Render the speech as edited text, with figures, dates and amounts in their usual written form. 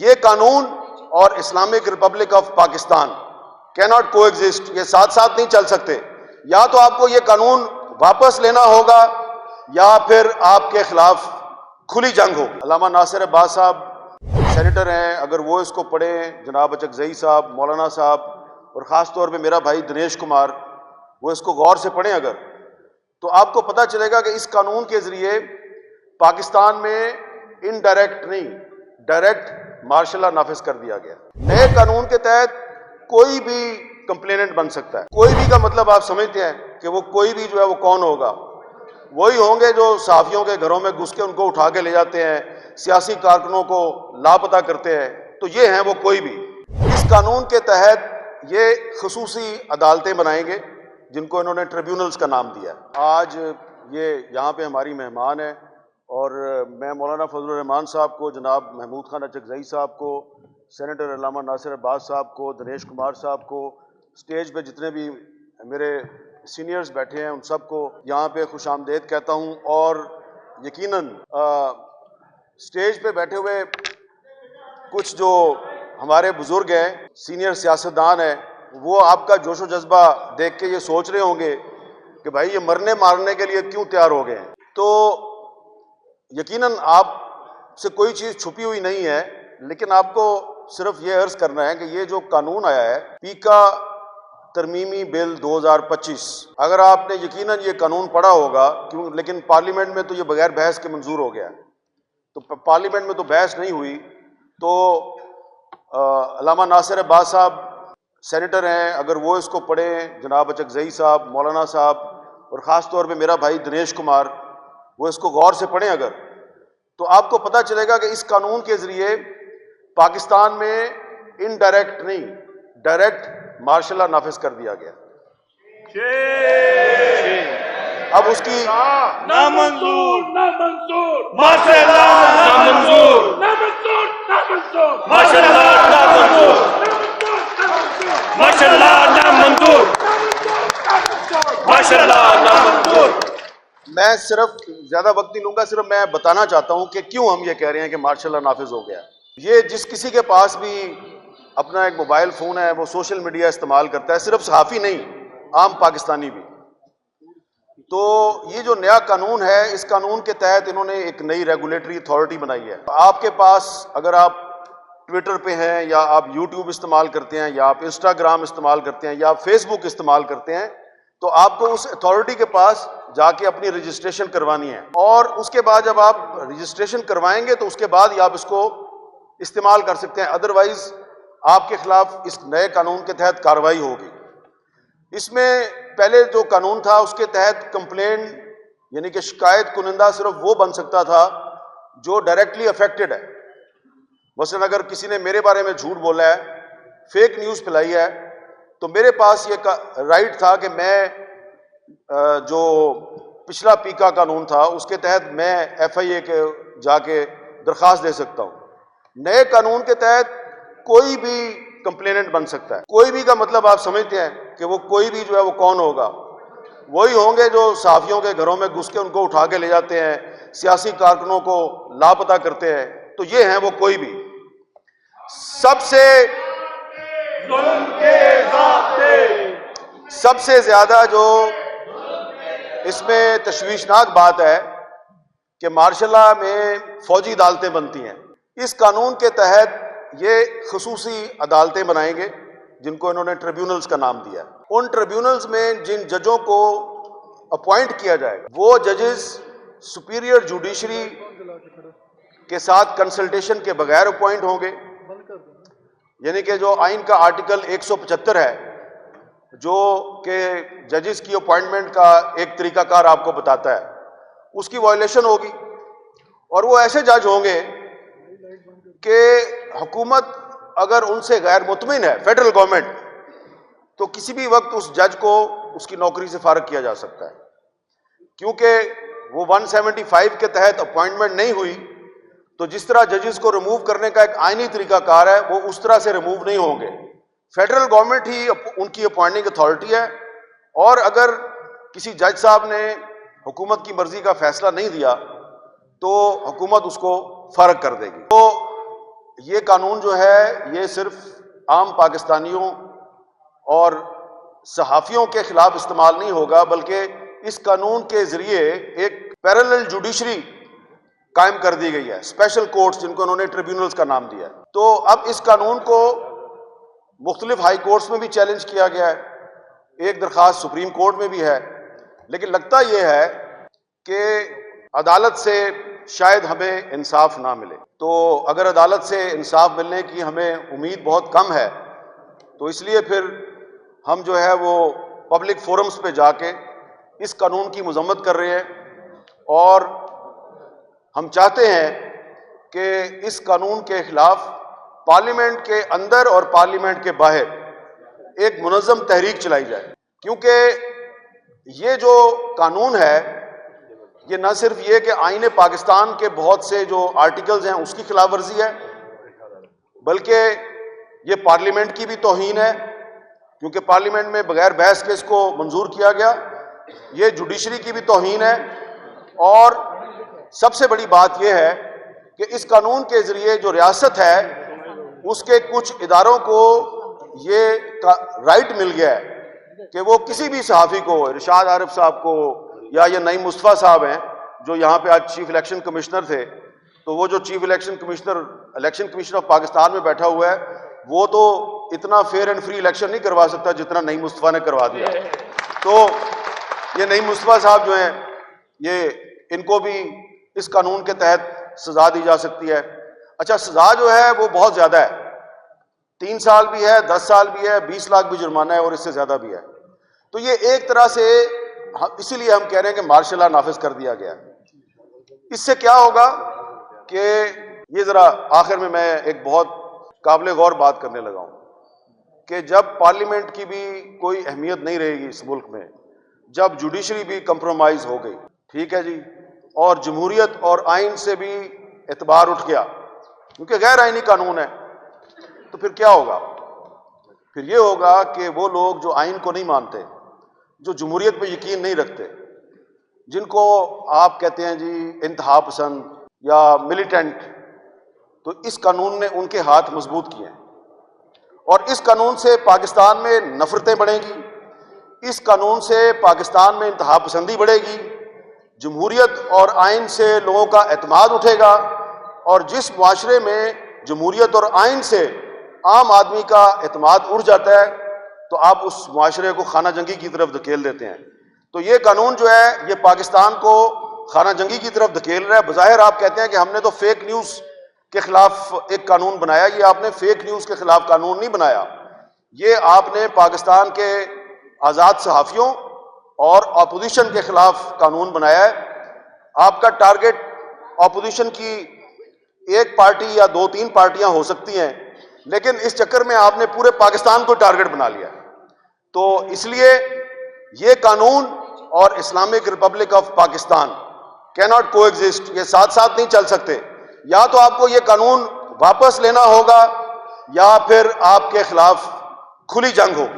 یہ قانون اور اسلامک ریپبلک آف پاکستان کیناٹ کو ایگزسٹ، یہ ساتھ ساتھ نہیں چل سکتے۔ یا تو آپ کو یہ قانون واپس لینا ہوگا یا پھر آپ کے خلاف کھلی جنگ ہو۔ علامہ ناصر عباس صاحب سینیٹر ہیں، اگر وہ اس کو پڑھیں، جناب اچکزئی صاحب، مولانا صاحب، اور خاص طور پہ میرا بھائی دنیش کمار، وہ اس کو غور سے پڑھیں اگر، تو آپ کو پتہ چلے گا کہ اس قانون کے ذریعے پاکستان میں انڈائریکٹ نہیں، ڈائریکٹ مارشل لا نافذ کر دیا گیا۔ نئے قانون کے تحت کوئی بھی کمپلیننٹ بن سکتا ہے۔ کوئی بھی کا مطلب آپ سمجھتے ہیں کہ وہ کوئی بھی جو ہے وہ کون ہوگا؟ وہی ہوں گے جو صحافیوں کے گھروں میں گھس کے ان کو اٹھا کے لے جاتے ہیں، سیاسی کارکنوں کو لاپتہ کرتے ہیں، تو یہ ہیں وہ کوئی بھی۔ اس قانون کے تحت یہ خصوصی عدالتیں بنائیں گے جن کو انہوں نے ٹریبیونلز کا نام دیا ہے۔ آج یہ یہاں پہ ہماری مہمان ہے، اور میں مولانا فضل الرحمان صاحب کو، جناب محمود خان اچکزئی صاحب کو، سینیٹر علامہ ناصر عباس صاحب کو، دنیش کمار صاحب کو، اسٹیج پہ جتنے بھی میرے سینئرز بیٹھے ہیں ان سب کو یہاں پہ خوش آمدید کہتا ہوں۔ اور یقیناً اسٹیج پہ بیٹھے ہوئے کچھ جو ہمارے بزرگ ہیں، سینئر سیاستدان ہیں، وہ آپ کا جوش و جذبہ دیکھ کے یہ سوچ رہے ہوں گے کہ بھائی یہ مرنے مارنے کے لیے کیوں تیار ہو گئے ہیں۔ تو یقیناً آپ سے کوئی چیز چھپی ہوئی نہیں ہے، لیکن آپ کو صرف یہ عرض کرنا ہے کہ یہ جو قانون آیا ہے، پیکا ترمیمی بل 2025، اگر آپ نے یقیناً یہ قانون پڑھا ہوگا، لیکن پارلیمنٹ میں تو یہ بغیر بحث کے منظور ہو گیا، تو پارلیمنٹ میں تو بحث نہیں ہوئی، تو علامہ ناصر عباس صاحب سینیٹر ہیں، اگر وہ اس کو پڑھیں، جناب اچکزئی صاحب، مولانا صاحب، اور خاص طور پہ میرا بھائی دنیش کمار، وہ اس کو غور سے پڑھیں اگر، تو آپ کو پتہ چلے گا کہ اس قانون کے ذریعے پاکستان میں انڈائریکٹ نہیں، ڈائریکٹ مارشل لا نافذ کر دیا گیا۔ اب اس کی نامنظور ماشاء اللہ، نامنظور ماشاء اللہ، نامنظور ماشاء اللہ، نامنظور ماشاء اللہ، نامنظور۔ میں صرف زیادہ وقت نہیں لوں گا، صرف میں بتانا چاہتا ہوں کہ کیوں ہم یہ کہہ رہے ہیں کہ مارشل لا نافذ ہو گیا۔ یہ جس کسی کے پاس بھی اپنا ایک موبائل فون ہے، وہ سوشل میڈیا استعمال کرتا ہے، صرف صحافی نہیں، عام پاکستانی بھی۔ تو یہ جو نیا قانون ہے، اس قانون کے تحت انہوں نے ایک نئی ریگولیٹری اتھارٹی بنائی ہے۔ آپ کے پاس اگر آپ ٹویٹر پہ ہیں، یا آپ یوٹیوب استعمال کرتے ہیں، یا آپ انسٹاگرام استعمال کرتے ہیں، یا آپ فیس بک استعمال کرتے ہیں، تو آپ کو اس اتھارٹی کے پاس جا کے اپنی رجسٹریشن کروانی ہے، اور اس کے بعد جب آپ رجسٹریشن کروائیں گے تو اس کے بعد ہی آپ اس کو استعمال کر سکتے ہیں، ادروائز آپ کے خلاف اس نئے قانون کے تحت کارروائی ہوگی۔ اس میں پہلے جو قانون تھا اس کے تحت کمپلین یعنی کہ شکایت کنندہ صرف وہ بن سکتا تھا جو ڈائریکٹلی افیکٹڈ ہے۔ مثلاً اگر کسی نے میرے بارے میں جھوٹ بولا ہے، فیک نیوز پھیلائی ہے، تو میرے پاس یہ رائٹ تھا کہ میں جو پچھلا پیکا قانون تھا اس کے تحت میں ایف آئی اے کے جا کے درخواست دے سکتا ہوں۔ نئے قانون کے تحت کوئی بھی کمپلیننٹ بن سکتا ہے۔ کوئی بھی کا مطلب آپ سمجھتے ہیں کہ وہ کوئی بھی جو ہے وہ کون ہوگا؟ وہی ہوں گے جو صحافیوں کے گھروں میں گھس کے ان کو اٹھا کے لے جاتے ہیں، سیاسی کارکنوں کو لاپتہ کرتے ہیں، تو یہ ہیں وہ کوئی بھی۔ سب سے زیادہ جو اس میں تشویشناک بات ہے کہ مارشل لا میں فوجی عدالتیں بنتی ہیں۔ اس قانون کے تحت یہ خصوصی عدالتیں بنائیں گے جن کو انہوں نے ٹریبیونلز کا نام دیا ہے۔ ان ٹریبیونلز میں جن ججوں کو اپوائنٹ کیا جائے گا، وہ ججز سپیریئر جوڈیشری کے ساتھ کنسلٹیشن کے بغیر اپوائنٹ ہوں گے، یعنی کہ جو آئین کا آرٹیکل 175 ہے جو کہ ججز کی اپوائنٹمنٹ کا ایک طریقہ کار آپ کو بتاتا ہے، اس کی وائلیشن ہوگی، اور وہ ایسے جج ہوں گے کہ حکومت اگر ان سے غیر مطمئن ہے، فیڈرل گورنمنٹ، تو کسی بھی وقت اس جج کو اس کی نوکری سے فارغ کیا جا سکتا ہے، کیونکہ وہ 175 کے تحت اپوائنٹمنٹ نہیں ہوئی، تو جس طرح ججز کو ریموو کرنے کا ایک آئینی طریقہ کار ہے، وہ اس طرح سے ریموو نہیں ہوں گے۔ فیڈرل گورنمنٹ ہی ان کی اپوائنٹنگ اتھارٹی ہے، اور اگر کسی جج صاحب نے حکومت کی مرضی کا فیصلہ نہیں دیا تو حکومت اس کو فارغ کر دے گی۔ تو یہ قانون جو ہے یہ صرف عام پاکستانیوں اور صحافیوں کے خلاف استعمال نہیں ہوگا، بلکہ اس قانون کے ذریعے ایک پیرالل جوڈیشری قائم کر دی گئی ہے، اسپیشل کورٹس جن کو انہوں نے ٹریبیونلز کا نام دیا ہے۔ تو اب اس قانون کو مختلف ہائی کورٹس میں بھی چیلنج کیا گیا ہے، ایک درخواست سپریم کورٹ میں بھی ہے، لیکن لگتا یہ ہے کہ عدالت سے شاید ہمیں انصاف نہ ملے۔ تو اگر عدالت سے انصاف ملنے کی ہمیں امید بہت کم ہے، تو اس لیے پھر ہم جو ہے وہ پبلک فورمز پہ جا کے اس قانون کی مذمت کر رہے ہیں، اور ہم چاہتے ہیں کہ اس قانون کے خلاف پارلیمنٹ کے اندر اور پارلیمنٹ کے باہر ایک منظم تحریک چلائی جائے، کیونکہ یہ جو قانون ہے یہ نہ صرف یہ کہ آئین پاکستان کے بہت سے جو آرٹیکلز ہیں اس کی خلاف ورزی ہے، بلکہ یہ پارلیمنٹ کی بھی توہین ہے، کیونکہ پارلیمنٹ میں بغیر بحث کے اس کو منظور کیا گیا۔ یہ جوڈیشری کی بھی توہین ہے، اور سب سے بڑی بات یہ ہے کہ اس قانون کے ذریعے جو ریاست ہے اس کے کچھ اداروں کو یہ رائٹ مل گیا ہے کہ وہ کسی بھی صحافی کو، ارشاد عارف صاحب کو یا یہ نعیم مصطفیٰ صاحب ہیں جو یہاں پہ آج چیف الیکشن کمشنر تھے، تو وہ جو chief election commissioner of Pakistan میں بیٹھا ہوا ہے وہ تو اتنا فیئر اینڈ فری الیکشن نہیں کروا سکتا جتنا نعیم مصطفیٰ نے کروا دیا۔ تو یہ نعیم مصطفیٰ صاحب جو ہیں یہ ان کو بھی اس قانون کے تحت سزا دی جا سکتی ہے۔ اچھا، سزا جو ہے وہ بہت زیادہ ہے، 3 سال بھی ہے، 10 سال بھی ہے، 20 لاکھ بھی جرمانہ ہے، اور اس سے زیادہ بھی ہے۔ تو یہ ایک طرح سے اسی لیے ہم کہہ رہے ہیں کہ مارشل لا نافذ کر دیا گیا۔ اس سے کیا ہوگا کہ یہ ذرا آخر میں ایک بہت قابل غور بات کرنے لگا ہوں کہ جب پارلیمنٹ کی بھی کوئی اہمیت نہیں رہے گی اس ملک میں، جب جوڈیشری بھی کمپرومائز ہو گئی، ٹھیک ہے جی، اور جمہوریت اور آئین سے بھی اعتبار اٹھ گیا کیونکہ غیر آئینی قانون ہے، تو پھر کیا ہوگا؟ پھر یہ ہوگا کہ وہ لوگ جو آئین کو نہیں مانتے، جو جمہوریت پہ یقین نہیں رکھتے، جن کو آپ کہتے ہیں جی انتہا پسند یا ملیٹنٹ، تو اس قانون نے ان کے ہاتھ مضبوط کیے ہیں، اور اس قانون سے پاکستان میں نفرتیں بڑھیں گی، اس قانون سے پاکستان میں انتہا پسندی بڑھے گی، جمہوریت اور آئین سے لوگوں کا اعتماد اٹھے گا، اور جس معاشرے میں جمہوریت اور آئین سے عام آدمی کا اعتماد اٹھ جاتا ہے تو آپ اس معاشرے کو خانہ جنگی کی طرف دھکیل دیتے ہیں۔ تو یہ قانون جو ہے یہ پاکستان کو خانہ جنگی کی طرف دھکیل رہا ہے۔ بظاہر آپ کہتے ہیں کہ ہم نے تو فیک نیوز کے خلاف ایک قانون بنایا، یہ آپ نے فیک نیوز کے خلاف قانون نہیں بنایا، یہ آپ نے پاکستان کے آزاد صحافیوں اور اپوزیشن کے خلاف قانون بنایا ہے۔ آپ کا ٹارگٹ اپوزیشن کی ایک پارٹی یا 2-3 پارٹیاں ہو سکتی ہیں، لیکن اس چکر میں آپ نے پورے پاکستان کو ٹارگٹ بنا لیا۔ تو اس لیے یہ قانون اور اسلامک ریپبلک آف پاکستان کیناٹ کو ایگزسٹ، یہ ساتھ ساتھ نہیں چل سکتے۔ یا تو آپ کو یہ قانون واپس لینا ہوگا یا پھر آپ کے خلاف کھلی جنگ ہوگی۔